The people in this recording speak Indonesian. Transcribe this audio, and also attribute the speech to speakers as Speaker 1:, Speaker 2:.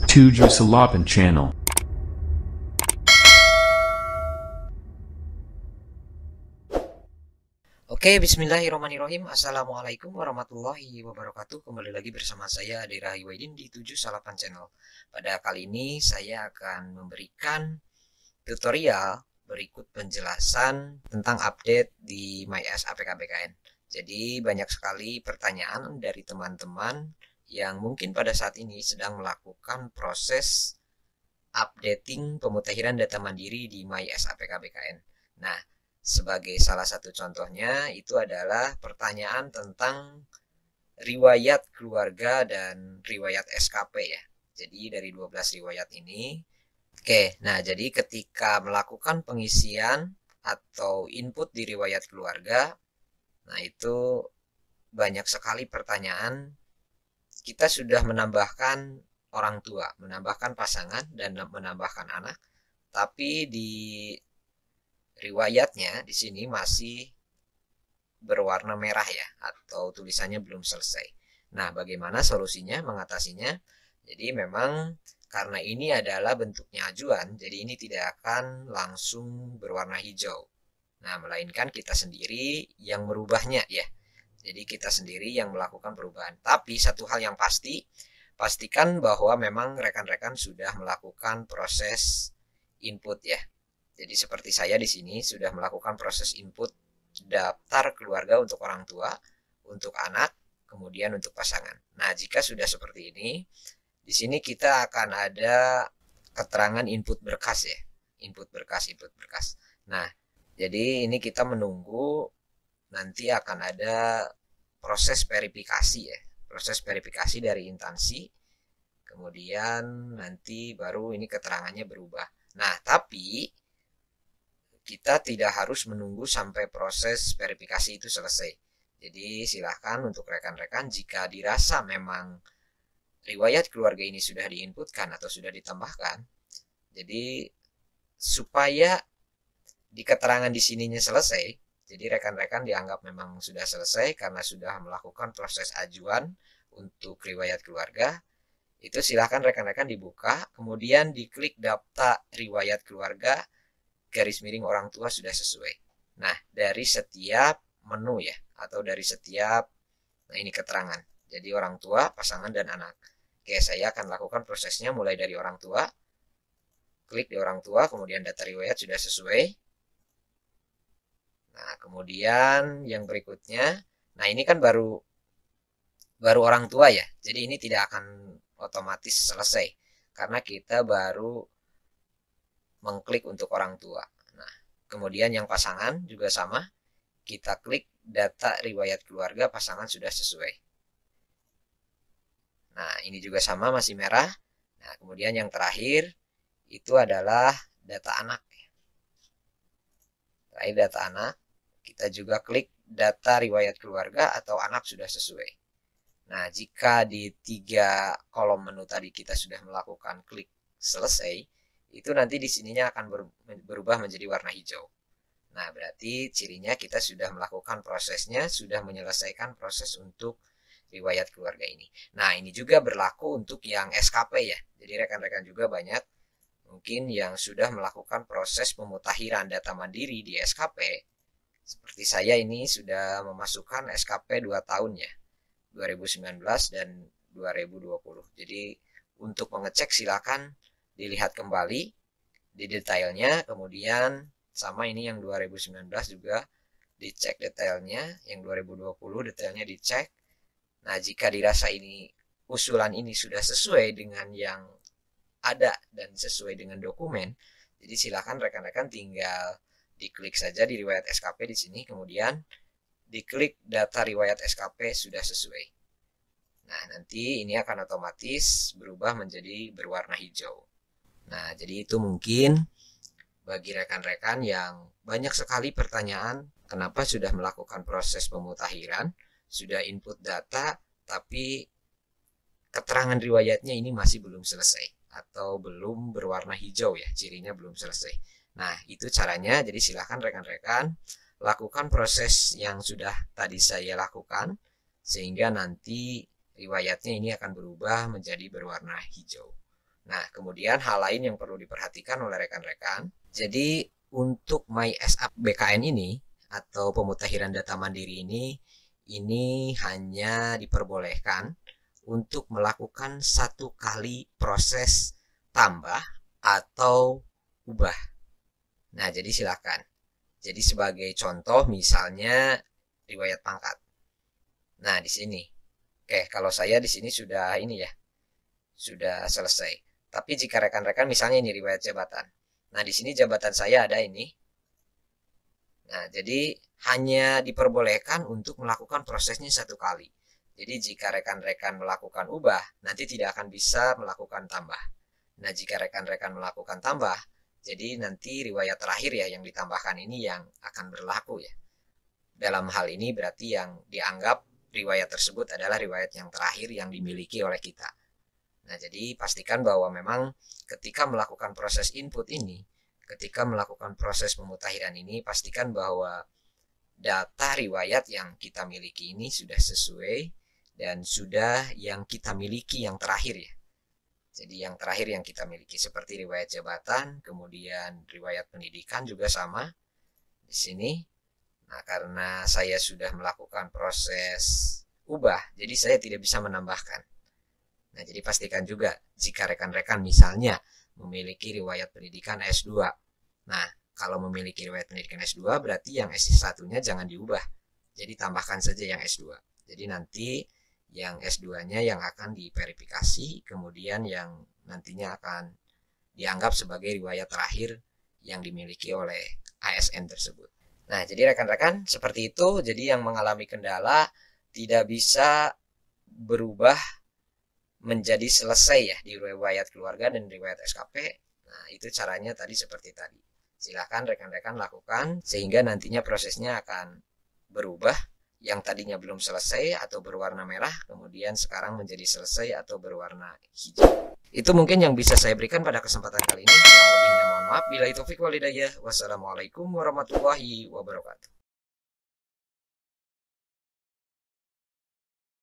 Speaker 1: Tujuh Salapan Channel.
Speaker 2: Oke, bismillahirrahmanirrahim. Assalamualaikum warahmatullahi wabarakatuh. Kembali lagi bersama saya Adira Hiwaidin di 7 Salapan Channel. Pada kali ini saya akan memberikan tutorial berikut penjelasan tentang update di MyS APK-BKN. Jadi banyak sekali pertanyaan dari teman-teman yang mungkin pada saat ini sedang melakukan proses updating pemutakhiran data mandiri di MyS APK-BKN. Nah, sebagai salah satu contohnya itu adalah pertanyaan tentang riwayat keluarga dan riwayat SKP ya. Jadi dari 12 riwayat ini. Oke, nah jadi ketika melakukan pengisian atau input di riwayat keluarga, nah itu banyak sekali pertanyaan. Kita sudah menambahkan orang tua, menambahkan pasangan dan menambahkan anak, tapi di riwayatnya di sini masih berwarna merah ya, atau tulisannya belum selesai. Nah, bagaimana solusinya mengatasinya? Jadi memang karena ini adalah bentuknya ajuan, jadi ini tidak akan langsung berwarna hijau. Nah, melainkan kita sendiri yang merubahnya ya. Jadi kita sendiri yang melakukan perubahan. Tapi satu hal yang pasti, pastikan bahwa memang rekan-rekan sudah melakukan proses input ya. Jadi seperti saya di sini sudah melakukan proses input daftar keluarga untuk orang tua, untuk anak, kemudian untuk pasangan. Nah, jika sudah seperti ini, di sini kita akan ada keterangan input berkas ya. Input berkas. Nah, jadi ini kita menunggu nanti akan ada proses verifikasi ya. Proses verifikasi dari instansi. Kemudian nanti baru ini keterangannya berubah. Nah, tapi kita tidak harus menunggu sampai proses verifikasi itu selesai. Jadi silahkan untuk rekan-rekan jika dirasa memang riwayat keluarga ini sudah diinputkan atau sudah ditambahkan, jadi supaya di keterangan di sininya selesai, jadi rekan-rekan dianggap memang sudah selesai karena sudah melakukan proses ajuan untuk riwayat keluarga, itu silahkan rekan-rekan dibuka, kemudian diklik daftar riwayat keluarga _ orang tua sudah sesuai. Nah, dari setiap menu ya, atau dari setiap, nah ini keterangan. Jadi orang tua, pasangan, dan anak. Oke, saya akan lakukan prosesnya mulai dari orang tua. Klik di orang tua, kemudian data riwayat sudah sesuai. Nah, kemudian yang berikutnya, nah ini kan baru orang tua ya. Jadi ini tidak akan otomatis selesai karena kita baru mengklik untuk orang tua. Nah, kemudian yang pasangan juga sama. Kita klik data riwayat keluarga pasangan sudah sesuai. Nah, ini juga sama masih merah. Nah, kemudian yang terakhir itu adalah data anak. Terakhir data anak. Kita juga klik data riwayat keluarga atau anak sudah sesuai. Nah, jika di 3 kolom menu tadi kita sudah melakukan klik selesai, itu nanti di sininya akan berubah menjadi warna hijau. Nah, berarti cirinya kita sudah melakukan prosesnya, sudah menyelesaikan proses untuk riwayat keluarga ini. Nah, ini juga berlaku untuk yang SKP ya. Jadi rekan-rekan juga banyak mungkin yang sudah melakukan proses pemutakhiran data mandiri di SKP. Seperti saya ini sudah memasukkan SKP 2 tahun ya. 2019 dan 2020. Jadi untuk mengecek silakan dilihat kembali di detailnya, kemudian sama ini yang 2019 juga dicek detailnya, yang 2020 detailnya dicek. Nah, jika dirasa ini usulan ini sudah sesuai dengan yang ada dan sesuai dengan dokumen, jadi silakan rekan-rekan tinggal diklik saja di riwayat SKP di sini, kemudian diklik data riwayat SKP sudah sesuai. Nah, nanti ini akan otomatis berubah menjadi berwarna hijau. Nah, jadi itu mungkin bagi rekan-rekan yang banyak sekali pertanyaan, kenapa sudah melakukan proses pemutakhiran, sudah input data, tapi keterangan riwayatnya ini masih belum selesai atau belum berwarna hijau ya, cirinya belum selesai. Nah, itu caranya. Jadi silahkan rekan-rekan lakukan proses yang sudah tadi saya lakukan sehingga nanti riwayatnya ini akan berubah menjadi berwarna hijau. Nah, kemudian hal lain yang perlu diperhatikan oleh rekan-rekan. Jadi, untuk MySAP BKN ini atau pemutakhiran data mandiri ini hanya diperbolehkan untuk melakukan satu kali proses tambah atau ubah. Nah, jadi silakan. Jadi sebagai contoh misalnya riwayat pangkat. Nah, di sini. Oke, kalau saya di sini sudah ini ya. Sudah selesai. Tapi jika rekan-rekan misalnya ini riwayat jabatan. Nah, di sini jabatan saya ada ini. Nah, jadi hanya diperbolehkan untuk melakukan prosesnya satu kali. Jadi jika rekan-rekan melakukan ubah, nanti tidak akan bisa melakukan tambah. Nah, jika rekan-rekan melakukan tambah, jadi nanti riwayat terakhir ya yang ditambahkan ini yang akan berlaku ya. Dalam hal ini berarti yang dianggap riwayat tersebut adalah riwayat yang terakhir yang dimiliki oleh kita. Nah, jadi pastikan bahwa memang ketika melakukan proses input ini, ketika melakukan proses pemutakhiran ini, pastikan bahwa data riwayat yang kita miliki ini sudah sesuai dan sudah yang kita miliki yang terakhir ya. Jadi yang terakhir yang kita miliki seperti riwayat jabatan, kemudian riwayat pendidikan juga sama di sini. Nah, karena saya sudah melakukan proses ubah, jadi saya tidak bisa menambahkan. Nah, jadi pastikan juga jika rekan-rekan misalnya memiliki riwayat pendidikan S2. Nah, kalau memiliki riwayat pendidikan S2 berarti yang S1-nya jangan diubah. Jadi tambahkan saja yang S2. Jadi nanti yang S2-nya yang akan diverifikasi, kemudian yang nantinya akan dianggap sebagai riwayat terakhir yang dimiliki oleh ASN tersebut. Nah, jadi rekan-rekan seperti itu. Jadi yang mengalami kendala tidak bisa berubah menjadi selesai ya di riwayat keluarga dan riwayat SKP. Nah, itu caranya tadi seperti tadi. Silahkan rekan-rekan lakukan sehingga nantinya prosesnya akan berubah. Yang tadinya belum selesai atau berwarna merah, kemudian sekarang menjadi selesai atau berwarna hijau. Itu mungkin yang bisa saya berikan pada kesempatan kali ini. Yang lebihnya mohon maaf. Billahi taufik wal hidayah. Wassalamualaikum warahmatullahi wabarakatuh.